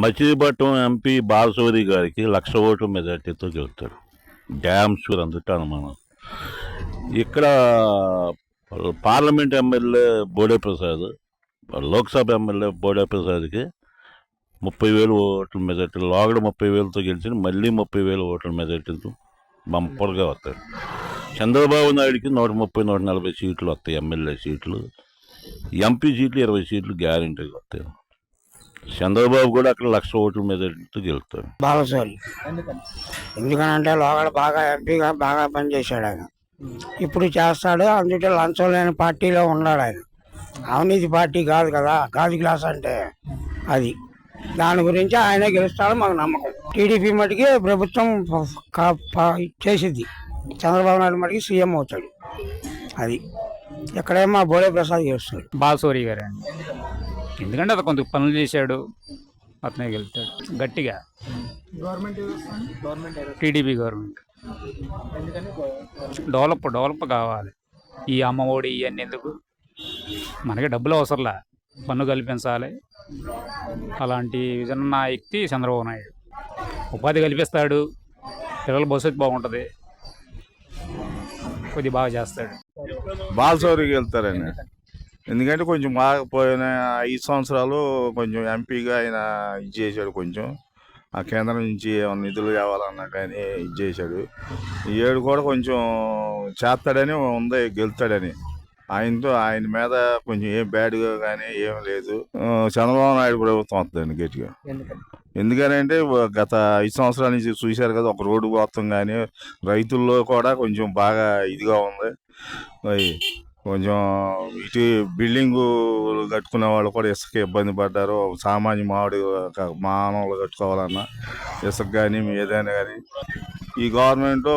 Machilipatnam MP Balashowry గారికి 1,00,000 ఓట్ల మెజార్టీతో గెలుస్తాడు. డ్యామ్ షూర్ అందుట అనుమానం. ఇక్కడ parliament MLA Bode Prasad, Lok Sabha MLA Bode ప్రసాద్కి 30,000 ఓట్ల మెజార్టీ, లోగడ 30,000తో గెలిచి మళ్ళీ 30,000 ఓట్ల మెజార్టీతో బంపర్గా వస్తాడు. చంద్రబాబు నాయుడికి 130-140 సీట్లు వస్తాయి, ఎమ్మెల్యే సీట్లు. ఎంపీ సీట్లు 20 సీట్లు గ్యారెంటీగా వస్తాయి. చంద్రబాబు కూడా అక్కడ 1,00,000 ఓట్ల మెజార్టీతో గెలుస్తాడు. బాలశౌరి ఎందుకనంటే లోగడ బాగా ఎంపీగా బాగా పనిచేశాడు ఆయన, ఇప్పుడు చేస్తాడు. అందుకే లంచం లేని పార్టీలో ఉన్నాడు ఆయన. అవినీతి పార్టీ కాదు కదా గాజు గ్లాస్ అంటే, అది దాని గురించి ఆయనే గెలుస్తాడు మాకు నమ్మకం. టీడీపీ మటుకి ప్రభుత్వం చేసిద్ది, చంద్రబాబు నాయుడు మటుకి సీఎం అవుతాడు. అది ఎక్కడేమో బోడే ప్రసాద్ చేస్తాడు. బాలశౌరి గారు అండి, ఎందుకంటే అతను కొంత పనులు చేశాడు, అతనే గెలుస్తాడు గట్టిగా. టీడీపీ గవర్నమెంట్ డెవలప్ కావాలి. ఈ అమ్మఒడి ఇవన్నీ ఎందుకు, మనకి డబ్బులు అవసరంలా, పన్ను కల్పించాలి. అలాంటి విజన్ ఉన్న వ్యక్తి చంద్రబాబు నాయుడు. ఉపాధి కల్పిస్తాడు, పిల్లల భవిష్యత్తు బాగుంటుంది, కొద్దిగా బాగా చేస్తాడు. బాలశౌరికి వెళ్తారండి, ఎందుకంటే కొంచెం బాగా పోయిన 5 సంవత్సరాలు కొంచెం ఎంపీగా ఆయన ఇది చేశాడు. కొంచెం ఆ కేంద్రం నుంచి ఏమైనా నిధులు కావాలన్నా కానీ ఇది చేశాడు. ఈ ఏడు కూడా కొంచెం చేస్తాడని ఉంది, గెలుస్తాడని. ఆయన మీద కొంచెం ఏం బ్యాడ్గా కానీ ఏం లేదు. చంద్రబాబు నాయుడు ప్రభుత్వం వస్తుందండి గట్టిగా. ఎందుకనంటే గత 5 సంవత్సరాల నుంచి చూశారు కదా, ఒక రోడ్డు మొత్తం కానీ రైతుల్లో కూడా కొంచెం బాగా ఇదిగా ఉంది. కొంచెం ఇటు బిల్డింగు కట్టుకునే వాళ్ళు కూడా ఇసుక ఇబ్బంది పడ్డారు. సామాన్య మానవులు కట్టుకోవాలన్నా ఇసుక కానీ ఏదైనా కానీ ఈ government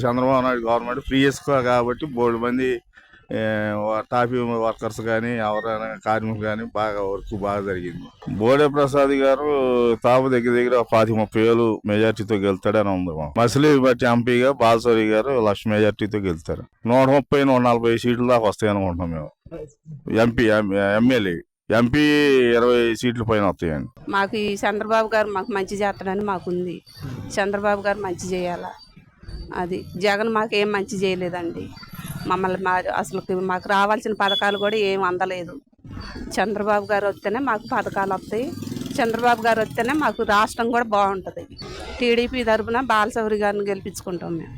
Chandrababu Naidu government free ఇసుక కాబట్టి బోల్డ్ మంది టాపీ వర్కర్స్ కానీ ఎవరైనా కార్మికులు కానీ వర్క్ బాగా జరిగింది. బోడే ప్రసాద్ గారు దగ్గర 30,000 మెజార్టీతో గెలుతాడని ఉంది. మచిలీపట్నం ఎంపీగా బాలశౌరి గారు 1,00,000 మెజార్టీతో గెలుతారు. 130-140 సీట్లు దాకా వస్తాయి అనుకుంటున్నాం మేము. ఎమ్మెల్యే ఎంపీ 20 సీట్ల పైన వస్తాయండి. మాకు ఈ చంద్రబాబు గారు మాకు మంచి చేస్తాడని మాకుంది. చంద్రబాబు గారు మంచి చేయాలా, అది జగన్ మాకు ఏం మంచి చేయలేదండి. మమ్మల్ని అసలు మాకు రావాల్సిన పథకాలు కూడా ఏం అందలేదు. చంద్రబాబు గారు వస్తేనే మాకు పథకాలు వస్తాయి, చంద్రబాబు గారు వస్తేనే మాకు రాష్ట్రం కూడా బాగుంటుంది. టీడీపీ తరఫున బాలశౌరి గారిని గెలిపించుకుంటాం మేము.